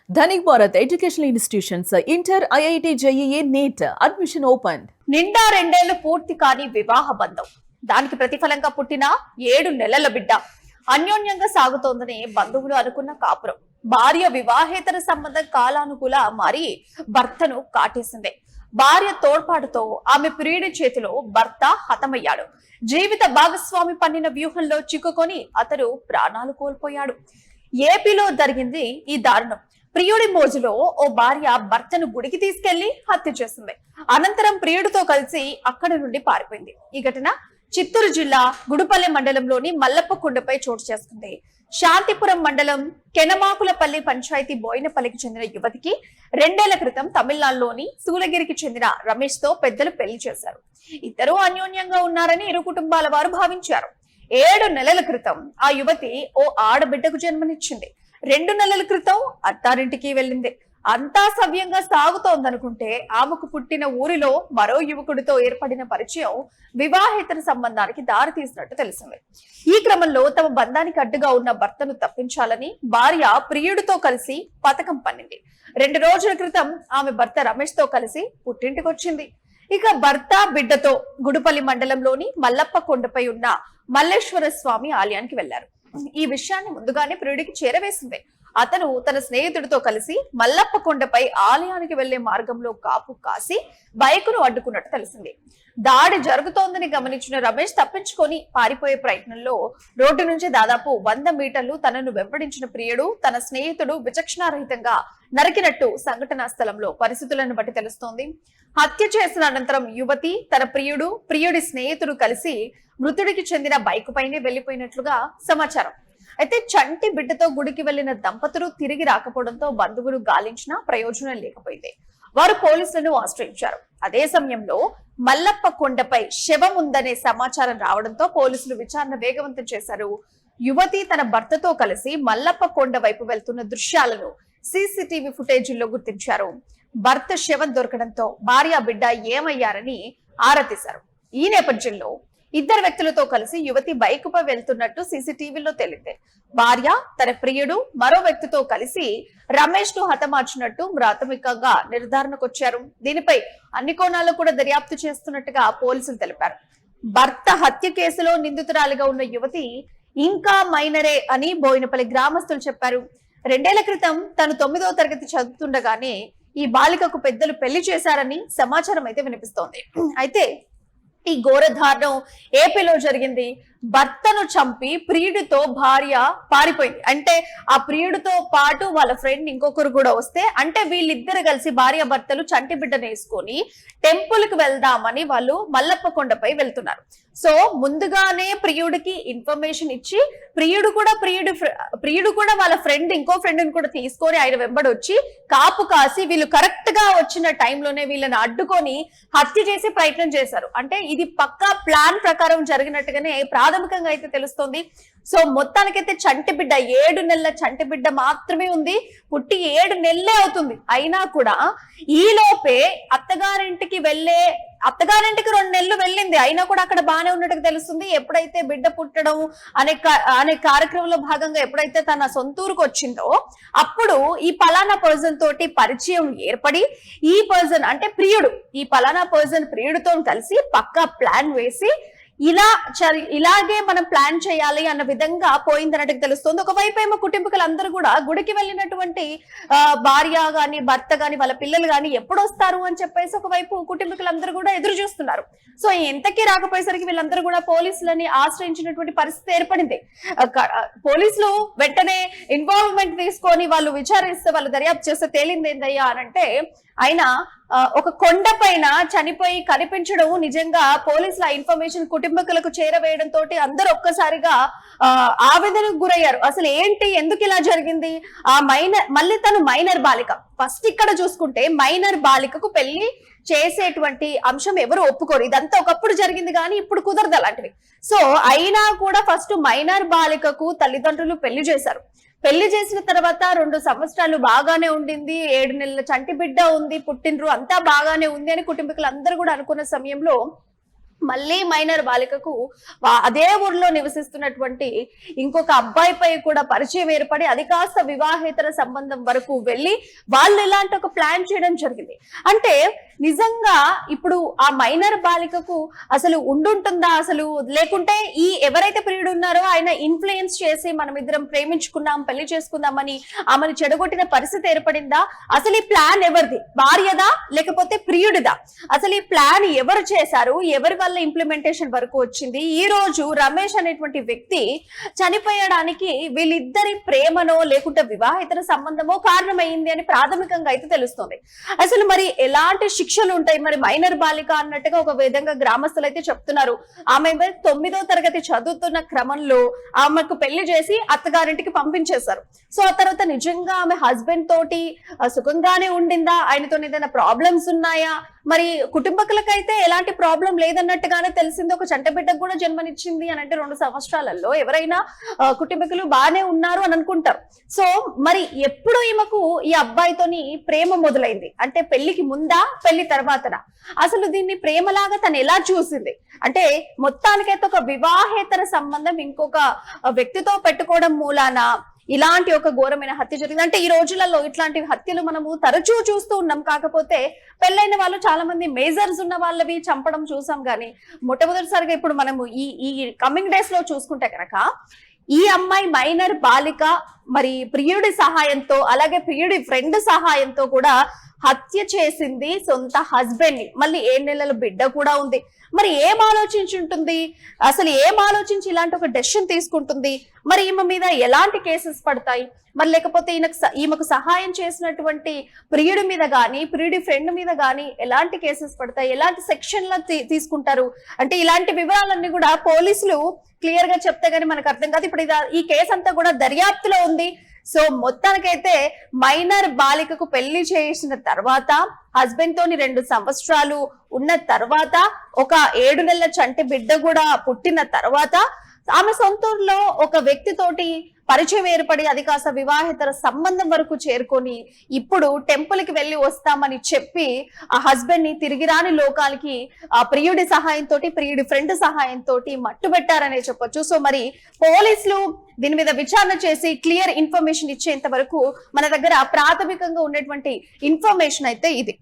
Dhanik Bharat educational institutions inter IIT JEE NEET admission open. నిండా 2 ఏళ్లు పూర్తి కాని వివాహ బంధం, దానికి ప్రతిఫలంగా పుట్టిన 7 నెలల బిడ్డ అన్యోన్యంగా సాగుతోందని బంధువులు అనుకున్న కాపురం భార్య వివాహేతర సంబంధం కాలానుకూల మారి భర్తను కాటేసింది. భార్య తోడ్పాటుతో ఆమె ప్రియుడి చేతిలో భర్త హతమయ్యాడు. జీవిత భాగస్వామి పన్నిన వ్యూహంలో చిక్కుకొని అతడు ప్రాణాలు కోల్పోయాడు. ఏపీలో జరిగింది ఈ దారుణం. ప్రియుడి మోజులో ఓ భార్య భర్తను గుడికి తీసుకెళ్లి హత్య చేసింది. అనంతరం ప్రియుడితో కలిసి అక్కడి నుండి పారిపోయింది. ఈ ఘటన చిత్తూరు జిల్లా గుడిపల్లె మండలంలోని మల్లప్పకొండపై చోటు చేసుకుంది. శాంతిపురం మండలం కెనమాకులపల్లి పంచాయతీ బోయినపల్లికి చెందిన యువతికి 2 ఏళ్ల క్రితం తమిళనాడులోని సూలగిరికి చెందిన రమేష్ తో పెద్దలు పెళ్లి చేశారు. ఇద్దరూ అన్యోన్యంగా ఉన్నారని ఇరు కుటుంబాల వారు భావించారు. 7 నెలల క్రితం ఆ యువతి ఓ ఆడబిడ్డకు జన్మనిచ్చింది. 2 నెలల క్రితం అత్తారింటికి వెళ్ళింది. అంతా సవ్యంగా సాగుతోందనుకుంటే ఆమెకు పుట్టిన ఊరిలో మరో యువకుడితో ఏర్పడిన పరిచయం వివాహేతర సంబంధానికి దారి తీసినట్టు తెలిసింది. ఈ క్రమంలో తమ బంధానికి అడ్డుగా ఉన్న భర్తను తప్పించాలని భార్య ప్రియుడితో కలిసి పథకం పన్నింది. 2 రోజుల క్రితం ఆమె భర్త రమేష్ తో కలిసి పుట్టింటికి వచ్చింది. ఇక భర్త బిడ్డతో గుడిపల్లి మండలంలోని మల్లప్పకొండపై ఉన్న మల్లేశ్వర స్వామి ఆలయానికి వెళ్లారు. ఈ విషయాన్ని ముందుగానే ప్రియుడికి చేరవేసింది. అతను తన స్నేహితుడితో కలిసి మల్లప్పకొండపై ఆలయానికి వెళ్లే మార్గంలో కాపు కాసి బైకును అడ్డుకున్నట్టు తెలిసింది. దాడి జరుగుతోందని గమనించిన రమేష్ తప్పించుకొని పారిపోయే ప్రయత్నంలో రోడ్డు నుంచి దాదాపు 100 మీటర్లు తనను వెంబడించిన ప్రియుడు తన స్నేహితుడు విచక్షణారహితంగా నరికినట్టు సంఘటనా స్థలంలో పరిస్థితులను బట్టి తెలుస్తోంది. హత్య చేసిన అనంతరం యువతి తన ప్రియుడి స్నేహితుడు కలిసి మృతుడికి చెందిన బైక్ పైనే వెళ్లిపోయినట్లుగా సమాచారం. అయితే చంటి బిడ్డతో గుడికి వెళ్లిన దంపతులు తిరిగి రాకపోవడంతో బంధువులు గాలించినా ప్రయోజనం లేకపోయింది. వారు పోలీసులను ఆశ్రయించారు. అదే సమయంలో మల్లప్పకొండపై శవం ఉందనే సమాచారం రావడంతో పోలీసులు విచారణ వేగవంతం చేశారు. యువతి తన భర్తతో కలిసి మల్లప్పకొండ వైపు వెళ్తున్న దృశ్యాలను సీసీటీవీ ఫుటేజీల్లో గుర్తించారు. భర్త శవం దొరకడంతో భార్య బిడ్డ ఏమయ్యారని ఆరా తీశారు. ఈ నేపథ్యంలో 2 వ్యక్తులతో కలిసి యువతి బైక్ పై వెళ్తున్నట్టు సీసీటీవీలో తేలింది. భార్య తన ప్రియుడు మరో వ్యక్తితో కలిసి రమేష్ ను హతమార్చినట్టు ప్రాథమికంగా నిర్ధారణకొచ్చారు. దీనిపై అన్ని కోణాల్లో కూడా దర్యాప్తు చేస్తున్నట్టుగా పోలీసులు తెలిపారు. భర్త హత్య కేసులో నిందితురాలిగా ఉన్న యువతి ఇంకా మైనరే అని బోయినపల్లి గ్రామస్తులు చెప్పారు. 2 ఏళ్ల క్రితం తను 9వ తరగతి చదువుతుండగానే ఈ బాలికకు పెద్దలు పెళ్లి చేశారని సమాచారం అయితే వినిపిస్తోంది. అయితే ఈ ఘోరదారుణం ఏపీలో జరిగింది. భర్తను చంపి ప్రియుడితో భార్య పారిపోయింది. అంటే ఆ ప్రియుడితో పాటు వాళ్ళ ఫ్రెండ్ ఇంకొకరు కూడా వస్తే, అంటే వీళ్ళిద్దరు కలిసి భార్య భర్తలు చంటి బిడ్డను వేసుకొని టెంపుల్ కి వెళ్దామని వాళ్ళు మల్లప్పకొండపై వెళ్తున్నారు. సో ముందుగానే ప్రియుడికి ఇన్ఫర్మేషన్ ఇచ్చి ప్రియుడు కూడా వాళ్ళ ఫ్రెండ్ ఇంకో ఫ్రెండ్ కూడా తీసుకొని ఆయన వెంబడి వచ్చి కాపు కాసి వీళ్ళు కరెక్ట్ గా వచ్చిన టైంలోనే వీళ్ళని అడ్డుకొని హత్య చేసే ప్రయత్నం చేశారు. అంటే ఇది పక్కా ప్లాన్ ప్రకారం జరిగినట్టుగానే ప్రాథమికంగా అయితే తెలుస్తోంది. సో మొత్తానికైతే చంటి బిడ్డ 7 నెలల చంటి బిడ్డ మాత్రమే ఉంది. పుట్టి 7 నెలలే అవుతుంది. అయినా కూడా ఈ లోపే అత్తగారింటికి 2 నెలలు వెళ్ళింది. అయినా కూడా అక్కడ బాగానే ఉన్నట్టుగా తెలుస్తుంది. ఎప్పుడైతే బిడ్డ పుట్టడం అనే కార్యక్రమంలో భాగంగా ఎప్పుడైతే తన సొంతూరుకు వచ్చిందో అప్పుడు ఈ పలానా పర్సన్ తోటి పరిచయం ఏర్పడి ఈ పర్సన్ అంటే ప్రియుడు ఈ పలానా పర్సన్ ప్రియుడితో కలిసి పక్కా ప్లాన్ వేసి ఇలాగే మనం ప్లాన్ చేయాలి అన్న విధంగా పోయిందన్నట్టు తెలుస్తుంది. ఒకవైపు ఏమో కుటుంబీకులందరూ కూడా గుడికి వెళ్ళినటువంటి భార్య గాని భర్త గాని వాళ్ళ పిల్లలు గాని ఎప్పుడు వస్తారు అని చెప్పేసి ఒకవైపు కుటుంబీకులందరూ కూడా ఎదురు చూస్తున్నారు. సో ఎంతకీ రాకపోయేసరికి వీళ్ళందరూ కూడా పోలీసులని ఆశ్రయించినటువంటి పరిస్థితి ఏర్పడింది. పోలీసులు వెంటనే ఇన్వాల్వ్మెంట్ తీసుకొని వాళ్ళు విచారిస్తే వాళ్ళు దర్యాప్తు చేస్తే తేలింది ఏందయ్యా అనంటే ఆయన ఒక కొండ పైన చనిపోయి కనిపించడం నిజంగా పోలీసుల ఇన్ఫర్మేషన్ కుటుంబీకులకు చేరవేయడంతో అందరూ ఒక్కసారిగా ఆవేదనకు గురయ్యారు. అసలు ఏంటి, ఎందుకు ఇలా జరిగింది? మళ్ళీ తను మైనర్ బాలిక. ఫస్ట్ ఇక్కడ చూసుకుంటే మైనర్ బాలికకు పెళ్లి చేసేటువంటి అంశం ఎవరు ఒప్పుకోరు. ఇదంతా ఒకప్పుడు జరిగింది కానీ ఇప్పుడు కుదరదు అలాంటివి. సో అయినా కూడా ఫస్ట్ మైనర్ బాలికకు తల్లిదండ్రులు పెళ్లి చేశారు. పెళ్లి చేసిన తర్వాత 2 సంవత్సరాలు బాగానే ఉండింది. 7 నెలల చంటి బిడ్డ ఉంది, పుట్టినరు అంతా బాగానే ఉంది అని కుటుంబీకులు అందరూ కూడా అనుకున్న సమయంలో మళ్ళీ మైనర్ బాలికకు అదే ఊర్లో నివసిస్తున్నటువంటి ఇంకొక అబ్బాయిపై కూడా పరిచయం ఏర్పడి అది కాస్త వివాహేతర సంబంధం వరకు వెళ్ళి వాళ్ళు ఇలాంటి ఒక ప్లాన్ చేయడం జరిగింది. అంటే నిజంగా ఇప్పుడు ఆ మైనర్ బాలికకు అసలు ఉండుంటుందా, అసలు లేకుంటే ఈ ఎవరైతే ప్రియుడు ఉన్నారో ఆయన ఇన్ఫ్లుయెన్స్ చేసి మనం ఇద్దరం ప్రేమించుకున్నాం పెళ్లి చేసుకుందామని ఆమెను చెడగొట్టిన పరిస్థితి ఏర్పడిందా? అసలు ఈ ప్లాన్ ఎవరిది, భార్యదా లేకపోతే ప్రియుడిదా? అసలు ఈ ప్లాన్ ఎవరు చేశారు, ఎవరి వల్ల ఇంప్లిమెంటేషన్ వరకు వచ్చింది? ఈ రోజు రమేష్ అనేటువంటి వ్యక్తి చనిపోయడానికి వీళ్ళిద్దరి ప్రేమనో లేకుంటే వివాహేతర సంబంధమో కారణమైంది అని ప్రాథమికంగా అయితే తెలుస్తుంది. అసలు మరి ఎలాంటి శిక్షలు ఉంటాయి? మరి మైనర్ బాలిక అన్నట్టుగా ఒక విధంగా గ్రామస్తులు అయితే చెప్తున్నారు. ఆమె 9వ తరగతి చదువుతున్న క్రమంలో ఆమెకు పెళ్లి చేసి అత్తగారింటికి పంపించేశారు. సో ఆ తర్వాత నిజంగా ఆమె హస్బెండ్ తోటి సుఖంగానే ఉండిందా, ఆయనతో ఏదైనా ప్రాబ్లమ్స్ ఉన్నాయా? మరి కుటుంబకులకైతే ఎలాంటి ప్రాబ్లం లేదన్నట్టుగానే తెలిసింది. ఒక చంట బిడ్డకు కూడా జన్మనిచ్చింది అని అంటే 2 సంవత్సరాలలో ఎవరైనా కుటుంబకులు బాగానే ఉన్నారు అని అనుకుంటారు. సో మరి ఎప్పుడు ఈమెకు ఈ అబ్బాయితోని ప్రేమ మొదలైంది? అంటే పెళ్లికి ముందా పెళ్లి తర్వాతనా? అసలు దీన్ని ప్రేమలాగా తను ఎలా చూసింది? అంటే మొత్తానికైతే ఒక వివాహేతర సంబంధం ఇంకొక వ్యక్తితో పెట్టుకోవడం మూలాన ఇలాంటి ఒక ఘోరమైన హత్య జరిగింది. అంటే ఈ రోజులలో ఇట్లాంటి హత్యలు మనము తరచూ చూస్తూ ఉన్నాం. కాకపోతే పెళ్ళైన వాళ్ళు చాలా మంది మేజర్స్ ఉన్న వాళ్ళవి చంపడం చూసాం. కానీ మొట్టమొదటిసారిగా ఇప్పుడు మనము ఈ కమింగ్ డేస్ లో చూసుకుంటే కనుక ఈ అమ్మాయి మైనర్ బాలిక మరి ప్రియుడి సహాయంతో అలాగే ప్రియుడి ఫ్రెండ్ సహాయంతో కూడా హత్య చేసింది సొంత హస్బెండ్ ని. మళ్ళీ 7 నెలల బిడ్డ కూడా ఉంది. మరి ఏం ఆలోచించుంటుంది? అసలు ఏం ఆలోచించి ఇలాంటి ఒక డెసిషన్ తీసుకుంటుంది? మరి ఈమె మీద ఎలాంటి కేసెస్ పడతాయి? మరి లేకపోతే ఈమెకు సహాయం చేసినటువంటి ప్రియుడి మీద గానీ ప్రియుడి ఫ్రెండ్ మీద గానీ ఎలాంటి కేసెస్ పడతాయి? ఎలాంటి సెక్షన్లు తీసుకుంటారు? అంటే ఇలాంటి వివరాలన్నీ కూడా పోలీసులు క్లియర్ గా చెప్తే గానీ మనకు అర్థం కాదు. ఇప్పుడు ఈ కేసు అంతా కూడా దర్యాప్తులో ఉంది. సో మొత్తానికైతే మైనర్ బాలికకు పెళ్లి చేసిన తర్వాత హస్బెండ్ తోని 2 సంవత్సరాలు ఉన్న తర్వాత ఒక 7 నెలల చంటి బిడ్డ కూడా పుట్టిన తర్వాత ఆమె సొంతూరులో ఒక వ్యక్తితోటి పరిచయం ఏర్పడి అది కాస్త వివాహేతర సంబంధం వరకు చేరుకొని ఇప్పుడు టెంపుల్ కి వెళ్లి వస్తామని చెప్పి ఆ హస్బెండ్ ని తిరిగి రాని లోకాలకి ఆ ప్రియుడి సహాయంతో ప్రియుడి ఫ్రెండ్ సహాయంతో మట్టు పెట్టారనే చెప్పొచ్చు. సో మరి పోలీసులు దీని మీద విచారణ చేసి క్లియర్ ఇన్ఫర్మేషన్ ఇచ్చేంత వరకు మన దగ్గర ప్రాథమికంగా ఉన్నటువంటి ఇన్ఫర్మేషన్ అయితే ఇది.